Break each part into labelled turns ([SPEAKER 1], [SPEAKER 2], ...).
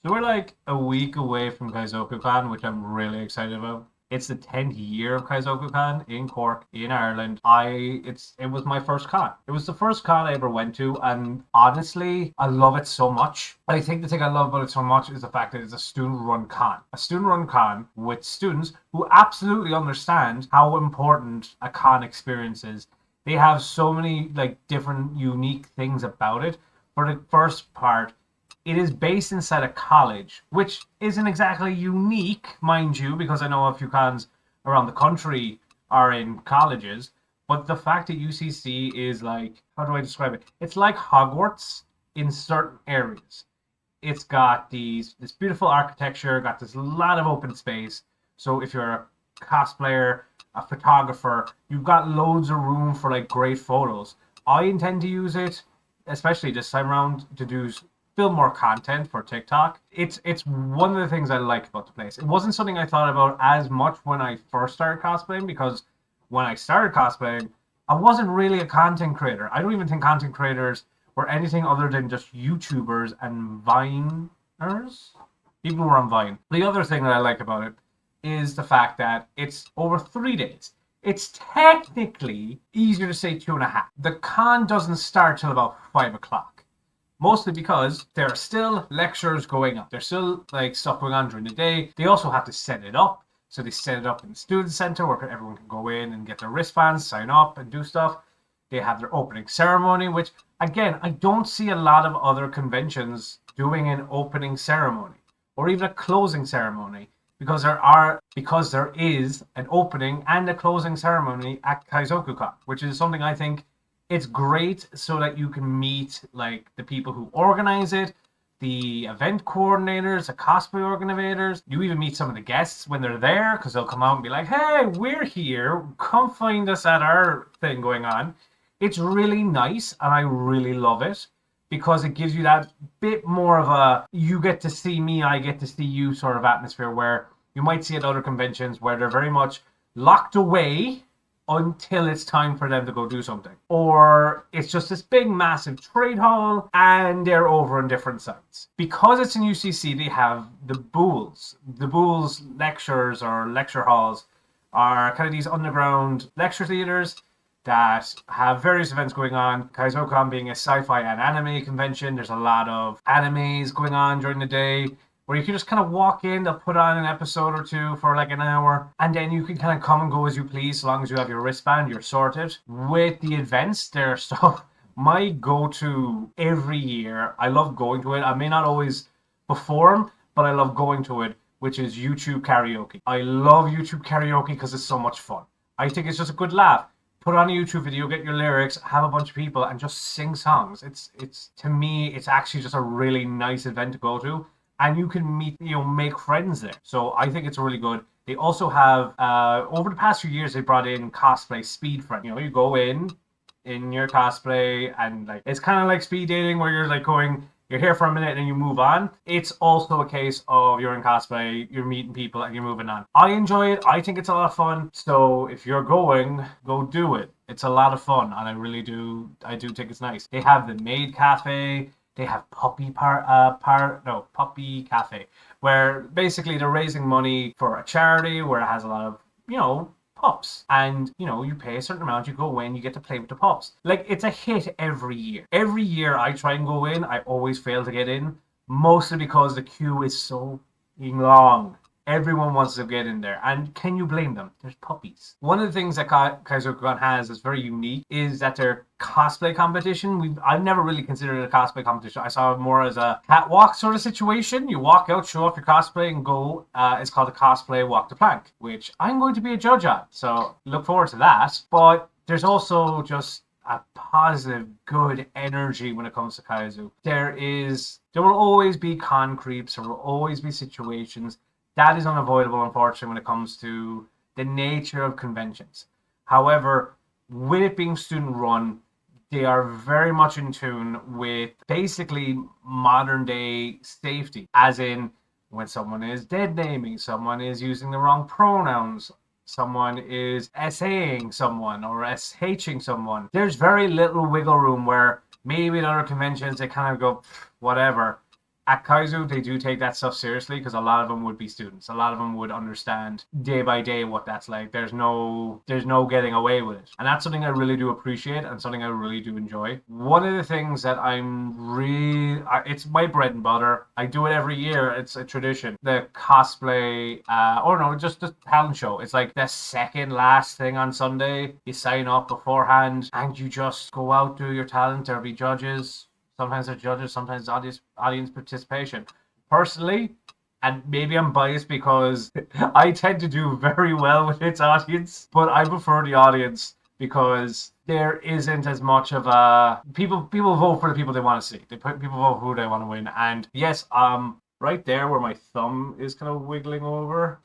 [SPEAKER 1] So we're like a week away from Kaizoku Con, which I'm really excited about. It's the 10th year of Kaizoku Con in Cork, in Ireland. It was my first con. It was the first con I ever went to, and honestly, I love it so much. I think the thing I love about it so much is the fact that it's a student-run con. A student-run con with students who absolutely understand how important a con experience is. They have so many like different unique things about it. For the first part, it is based inside a college, which isn't exactly unique, mind you, because I know a few cons around the country are in colleges. But the fact that UCC is like, how do I describe it? It's like Hogwarts in certain areas. It's got this beautiful architecture, got this lot of open space. So if you're a cosplayer, a photographer, you've got loads of room for like great photos. I intend to use it, especially this time around, to do film more content for TikTok. It's one of the things I like about the place. It wasn't something I thought about as much when I first started cosplaying because when I started cosplaying, I wasn't really a content creator. I don't even think content creators were anything other than just YouTubers and Viners. People who are on Vine. The other thing that I like about it is the fact that it's over 3 days. It's technically easier to say two and a half. The con doesn't start till about 5 o'clock, mostly because there are still lectures going on. There's still like stuff going on during the day. They also have to set it up. So they set it up in the student center where everyone can go in and get their wristbands, sign up, and do stuff. They have their opening ceremony, which again, I don't see a lot of other conventions doing an opening ceremony or even a closing ceremony because there is an opening and a closing ceremony at Kaizoku Con, which is something I think it's great so that you can meet like the people who organize it, the event coordinators, the cosplay organizers. You even meet some of the guests when they're there because they'll come out and be like, "Hey, we're here. Come find us at our thing going on." It's really nice and I really love it because it gives you that bit more of a you get to see me, I get to see you sort of atmosphere where you might see at other conventions where they're very much locked away until it's time for them to go do something. Or it's just this big, massive trade hall and they're over on different sites. Because it's in UCC, they have the Bools. The Bools lectures or lecture halls are kind of these underground lecture theaters that have various events going on. Kaizoku being a sci-fi and anime convention, there's a lot of animes going on during the day where you can just kind of walk in, they'll put on an episode or two for like an hour, and then you can kind of come and go as you please, so long as you have your wristband, you're sorted. With the events, there's stuff. My go-to every year, I love going to it. I may not always perform, but I love going to it, which is YouTube karaoke. I love YouTube karaoke because it's so much fun. I think it's just a good laugh. Put on a YouTube video, get your lyrics, have a bunch of people, and just sing songs. It's to me, it's actually just a really nice event to go to, and you can meet, make friends there. So I think it's really good. They also have, over the past few years, they brought in cosplay speed friend. You go in your cosplay, and like it's kind of like speed dating where you're like you're here for a minute and then you move on. It's also a case of you're in cosplay, you're meeting people, and you're moving on. I enjoy it. I think it's a lot of fun. So if you're going, go do it. It's a lot of fun, and I do think it's nice. They have the maid cafe. They have puppy cafe, where basically they're raising money for a charity where it has a lot of pups, and you pay a certain amount, you go in, you get to play with the pups. Like, it's a hit every year I try and go in, I always fail to get in, mostly because the queue is so long. Everyone wants to get in there, and can you blame them? There's puppies. One of the things that Kaizoku has that's very unique is that their cosplay competition. I've never really considered it a cosplay competition. I saw it more as a catwalk sort of situation. You walk out, show off your cosplay, and go. It's called a cosplay walk the plank, which I'm going to be a judge on. So look forward to that. But there's also just a positive, good energy when it comes to Kaizu. There will always be con creeps. There will always be situations. That is unavoidable, unfortunately, when it comes to the nature of conventions. However, with it being student run, they are very much in tune with basically modern day safety, as in when someone is dead naming, someone is using the wrong pronouns, someone is SAing someone or SHing someone. There's very little wiggle room where maybe in other conventions they kind of go, whatever. at Kaizu, they do take that stuff seriously because a lot of them would be students. A lot of them would understand day by day what that's like. There's no getting away with it, and that's something I really do appreciate and something I really do enjoy. One of the things that it's my bread and butter. I do it every year. It's a tradition. The cosplay, or no, just the talent show. It's like the second last thing on Sunday. You sign up beforehand and you just go out, do your talent. There'll be judges. Sometimes they're judges, sometimes audience participation. Personally, and maybe I'm biased because I tend to do very well with its audience, but I prefer the audience because there isn't as much of a people vote for the people they want to see. People vote for who they want to win. And yes, right there where my thumb is kind of wiggling over,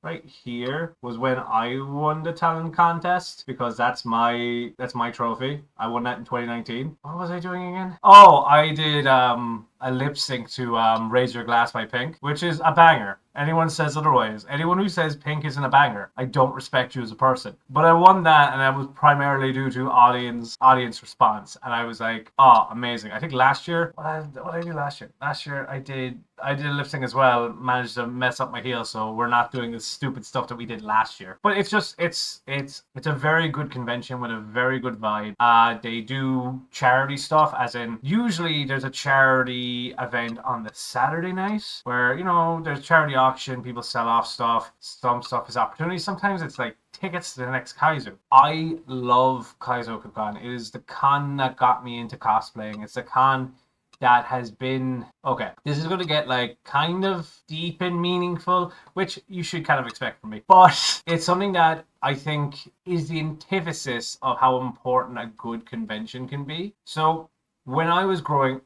[SPEAKER 1] right here was when I won the talent contest because that's my trophy. I won that in 2019. What was I doing again? Oh, I did a lip sync to Raise Your Glass by Pink, which is a banger. Anyone says otherwise, anyone who says Pink isn't a banger, I don't respect you as a person. But I won that, and that was primarily due to audience response. And I was like, oh, amazing. I think last year, what did I do last year? Last year I did a lip sync as well. Managed to mess up my heel, so we're not doing the stupid stuff that we did last year. But it's a very good convention with a very good vibe. They do charity stuff, as in usually there's a charity event on the Saturday night where there's charity auction, people sell off stuff. Some stuff is opportunity. Sometimes it's like tickets to the next Kaizo. I love Kaizoku Con. It is the con that got me into cosplaying. It's the con that has been okay. This is going to get like kind of deep and meaningful, which you should kind of expect from me. But it's something that I think is the antithesis of how important a good convention can be. So when I was growing,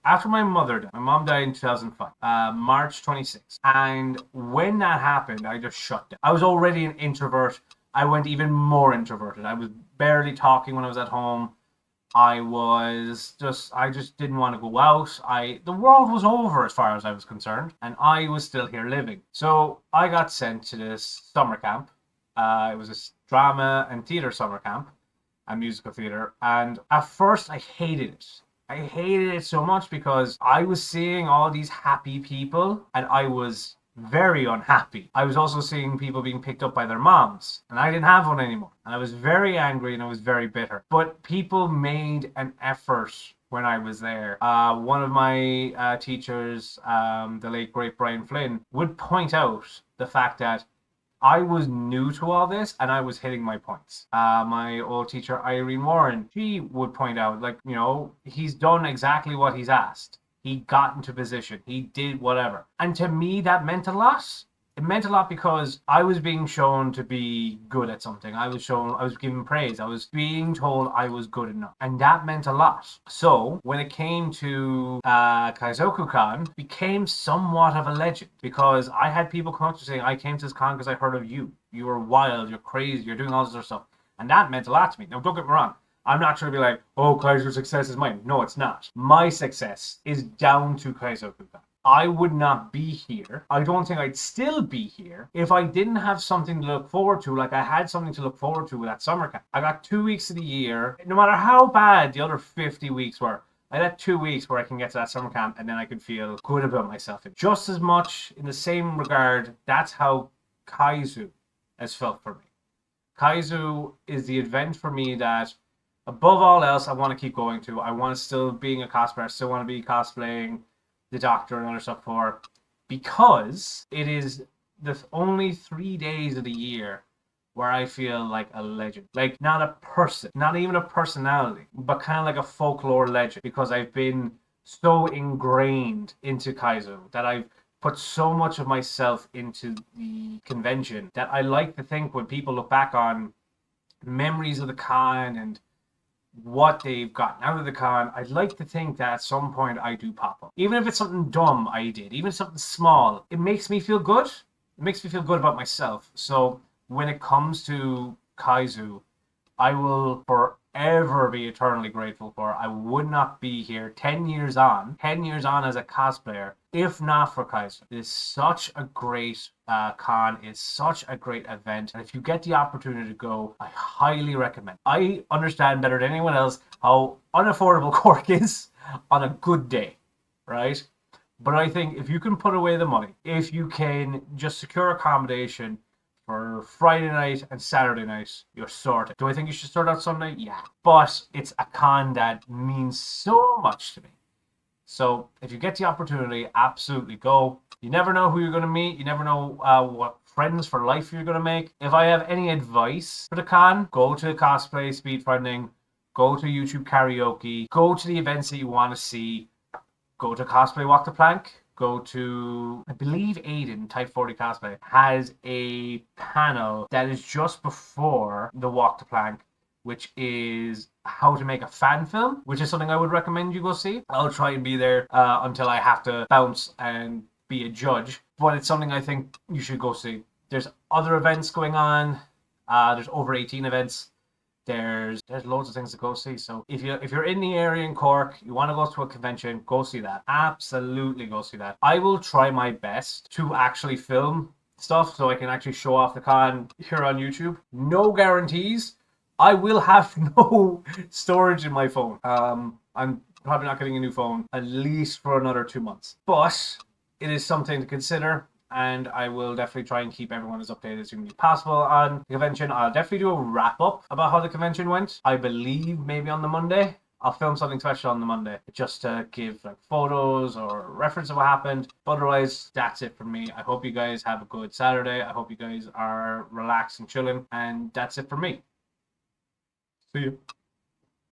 [SPEAKER 1] after my mom died in 2005, March 26th. And when that happened, I just shut down. I was already an introvert. I went even more introverted. I was barely talking when I was at home. I just didn't want to go out. The world was over as far as I was concerned, and I was still here living. So I got sent to this summer camp. It was a drama and theater summer camp, a musical theater. And at first I hated it. I hated it so much because I was seeing all these happy people and I was very unhappy. I was also seeing people being picked up by their moms and I didn't have one anymore. And I was very angry and I was very bitter. But people made an effort when I was there. One of my teachers, the late great Brian Flynn, would point out the fact that I was new to all this and I was hitting my points. My old teacher, Irene Warren, she would point out, he's done exactly what he's asked. He got into position. He did whatever. And to me, that meant a lot. It meant a lot because I was being shown to be good at something. I was given praise. I was being told I was good enough. And that meant a lot. So when it came to Kaizoku Con, became somewhat of a legend because I had people come up to saying, I came to this con because I heard of you. You were wild, you're crazy, you're doing all this other stuff. And that meant a lot to me. Now, don't get me wrong. I'm not trying to be like, oh, Kaiser's success is mine. No, it's not. My success is down to Kaizoku Con. I would not be here. I don't think I'd still be here if I didn't have something to look forward to, like I had something to look forward to with that summer camp. I got 2 weeks of the year, no matter how bad the other 50 weeks were. I had 2 weeks where I can get to that summer camp and then I could feel good about myself. Just as much, in the same regard, that's how Kaizu has felt for me. Kaizu is the event for me that, above all else, I want to keep going to. I want to still being a cosplayer. I still want to be cosplaying the Doctor and other stuff for, because it is the only 3 days of the year where I feel like a legend. Like, not a person, not even a personality, but kind of like a folklore legend, because I've been so ingrained into Kaizo that I've put so much of myself into the convention that I like to think when people look back on memories of the con and what they've gotten out of the con, I'd like to think that at some point I do pop up. Even if it's something dumb I did, even something small, it makes me feel good. It makes me feel good about myself. So when it comes to Kaizu, I will forever be eternally grateful for. I would not be here 10 years on as a cosplayer, if not for Kaizu. It is such a great con. It's such a great event. And if you get the opportunity to go, I highly recommend. I understand better than anyone else how unaffordable Cork is on a good day, right? But I think if you can put away the money, if you can just secure accommodation for Friday night and Saturday night, you're sorted. Do I think you should start out Sunday? Yeah. But it's a con that means so much to me. So if you get the opportunity, absolutely go. You never know who you're going to meet. You never know what friends for life you're going to make. If I have any advice for the con, go to cosplay, speedrunning, go to YouTube karaoke, go to the events that you want to see, go to cosplay walk the plank, go to, I believe Aiden, Type 40 Cosplay, has a panel that is just before the walk the plank, which is how to make a fan film, which is something I would recommend you go see. I'll try and be there until I have to bounce and be a judge, but it's something I think you should go see. There's other events going on. There's over 18 events. There's loads of things to go see. So if you're in the area in Cork, you want to go to a convention, go see that. Absolutely go see that. I will try my best to actually film stuff so I can actually show off the con here on YouTube. No guarantees. I will have no storage in my phone. I'm probably not getting a new phone at least for another 2 months. But it is something to consider. And I will definitely try and keep everyone as updated as humanly possible on the convention. I'll definitely do a wrap up about how the convention went. I believe maybe on the Monday. I'll film something special on the Monday just to give like photos or reference of what happened. But otherwise, that's it for me. I hope you guys have a good Saturday. I hope you guys are relaxed and chilling. And that's it for me. See you.